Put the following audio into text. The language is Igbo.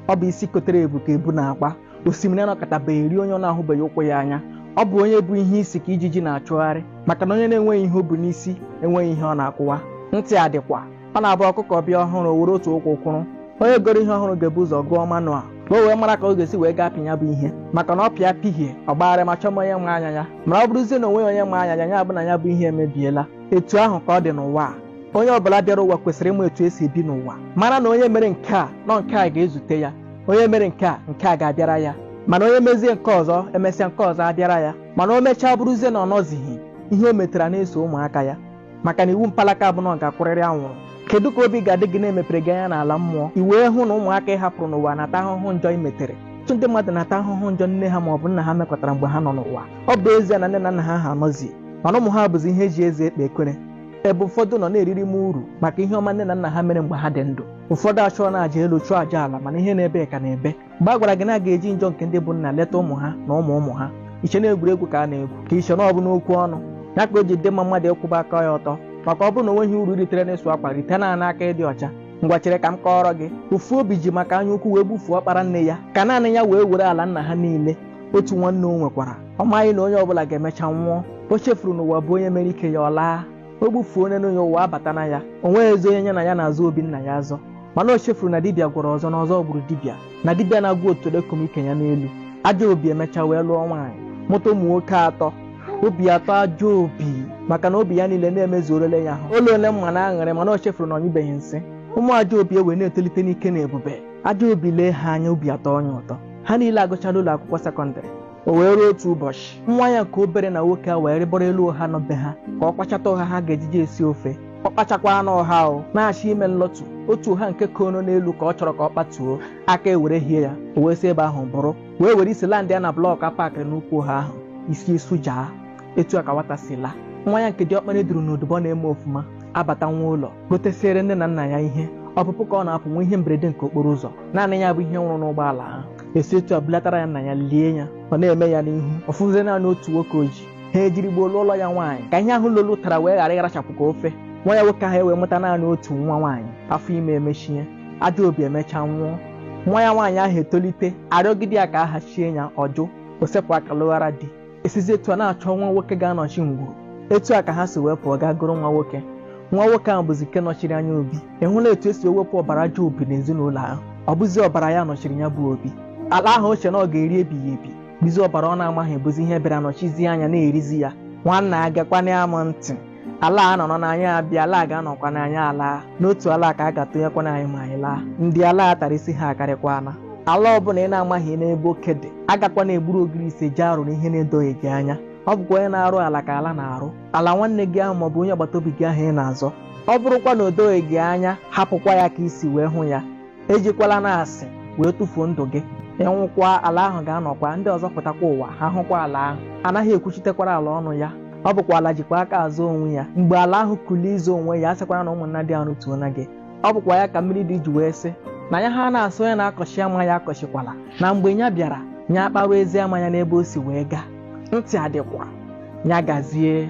ọ bụ isi kotere ebu ka ebu na-agba osimiri anọkọtabeghị eri onye ọ na-ahụbeghị ụkwụ ya anya ọ bụ onye bụ ihe isi ka ijiji na-achụgharị maka na onye na-enweghị ihe o bu n'isi enweghị ihe ọ na-akụwa ntị adịkwa ọ na-abụ ọkụkọ bịa ọhụrụ were otu ụkwụ kwụrụ onye goro ihe ọhụrụ ga-ebu ụzọ gụọ manụa ka o wee mara ka ọ ga-esi wee gaa pịnya bụ ihe maka na ọ pịa pihie ọ gbagharị ma chọma onye nwe anya ya mara ọ bụrụzie na onwe onye nwe anya ya bụ na ya bụ ihe emebiela etu ahụ ka ọ dị n'ụwa a onye ọbụla bịara ụwa kwesịrị ịmụ etu esi ebi n'ụwa mara na onye mere nke a nọ nke a ga-ezute ya onye mere nke a ga-abịara ya mana onye mezie nke ọzọ emesịa nke ọzọ abịara ya mana o mechaa bụrụzie na ọ nọzighị ihe o metara na-eso ụmụaka ya maka na iwu mpalaka bụ na ọ ga-akwụrịrị anwụrụ kedu ka obi ga-adị gị na-emepere gị anya n'ala mmụọ i wee hụ na ụmụaka ị hapụrụ n'ụwa na-ata ahụhụ njọ imetere ọtụtụ ndị mmadụ na-ata ahụhụ njọ nne ha ma ọ bụ nna ha mekọtara mgbe ha nọ n'ụwa ọ bụ ezie na nne na nna ha ha anọzie mana ụmụ ha bụzi ihe eji eze ekpe ekwere ebe ụfọdụ nọ na-eriri m uru maka ihe ọma nne na nna ha mere mgbe ha dị ndụ ụfọdụ achọọ na-aja elu chụọ aja ala mana ihe na-ebe ka na-ebe mgbe a gwara gị na a ga-eji njọ nke ndị bụ nna leta ụmụ ha na ụmụ ha iche na-egwuregwu ka a na-egwu ka iche na ọ bụ n'okwu ọnụ ya ka o ji dị mma mmadụ ịkwụba aka ya ọtọ maka ọ bụrụ na onweghị uru ritere n'ịsụ akwa rite naanị aka ịdị ọcha ngwa chere ka m kọọrọ gị ofu obi ji maka anya ukwu wee gbufuo ọkpara nne ya ka naanị ya wee were ala nna ha niile otu nwanne o nwekwara ọ maghị na onye ọbụla ga-emecha nwụọ o chefuru n'ụwa bụ onye mere ike ya ọ laa o gbufuo onye n'onye ụwa abata na ya o nweghị ezi onye ya na ya na-azụ obi nna ya azọ mana o chefuru na dibịa gwọrọ ọzọ na ọzọ gburu dibịa na dibịa na-agwụ otu ekom ike ya n'elu ajọ obi emechaa wee lụọ nwaanyị mụta ụmụ nwoke atọ obi atọ ajọ obi maka na obi ya niile na-emezuorele ya ahụ ụlọ ole mma na aṅụrị mana o chefuru na ọnyụbeghị nsị ụmụ ajọ obi ewe na-etolite n'ike na ebube ajọ obi lee ha anya obi atọ onye ụtọ ha niile agụchala ụlọ akwụkwọ sekọndịrị o wee ruo otu ụbọchị nwa ya nke obere na nwoke a wee rịbọrọ elu ọha nọbe ha ka ọ kpachata ọha ha ga-ejije esi ofe ọ kpachakwa anụ ọha o na-achọ ime nlọtụ otu ọha nke kono n'elu ka ọ chọrọ ka ọ kpatuo aka ewere hie ya o wee si ebe ahụ bụrụ wee were isi landị ya na blọk apakịrị n'ukwu ọha ahụ isi esujaa etu a ka nwata si laa nwa ya nke dị ọkpara duru n'odubo na-eme ofụma abata nwa ụlọ gotesiere nne na nna ya ihe ọpụpụ ka ọ na-apụ nwa ihe mberede nke okporo ụzọ naanị ya bụ ihe nwụrụ n'ụgbọala ahụ esi etu a bulatara ya nna ya lie ya ọ na-eme ya n'ihu ọfụzie naanị otu nwoke oji ha ejiri gbuo ụlọ ya nwaanyị ka ihe ahụ lolu tara wee ghara ịrachapụ ka ofe nwa ya nwoke ahụ ewee mụta naanị otu nwa nwaanyị afọ ime emechie ajọ obi emechaa nwụọ nwa ya nwaanyị ahụ etolite arịọgide ya ka ahachie ya ọjụ o sepụ aka lụghara di esizi etu a na-achọ nwa nwoke ga-anọchi ngwuru etu a ka ha si wee pụọ gaa gụrụ nwa nwoke ahụ bụzi nke nọchiri anya obi ịhụla etu esi ewepụ ọbara ajọ obi n'ezinụlọ ahụ ọ bụzi ọbara ya nọchiri ya bụ obi ala ahụ oche na ọ ga-eri ebighị ebi bizi ọbara ọ na-amaghị bụzi ihe bịara nọchizi anya na-erizi ya nwanna agakwana ya m ntị ala a nọ n'anya abịa ala ga-anọkwa n'anya ala n'otu ala ka a ga-atụnyekwana anyị ma anyị laa ndị ala tara isi ha akarịkwana ala ọbụla ị na-amaghị n'ebe oke dị agakwana egburu ogiri ise ji arụ na ihe na-edoghị gị anya ọ bụkwa onye na-arụ ala ka ala na-arụ ala nwanne gị ahụ maọbụ onye agbata obi gị ahụ ị na-azọ ọ bụrụkwa na o doghị gị anya hapụkwa ya ka isi wee hụ ya ejikwala na asị wee tụfuo ndụ gị ịnwụkwa ala ahụ ga-anọkwa ndị ọzọ pụtakwa ụwa ha hụkwa ala ahụ anaghị ekwuchitekwara ala ọnụ ya ọ bụkwa ala jikwa aka azụ onwe ya mgbe ala ahụ kulie izo onwe ya asịkwara na ụmụnna dị ahụ tuona gị ọ bụkwa ya ka mmiri dị ji wee sị na ya ha na-asụ onye na-akọchi ama ya akọchikwala na mgbe ya bịara ya akpawa ezi ama ya n'ebe o si wee gaa ntị adịkwa ya gazie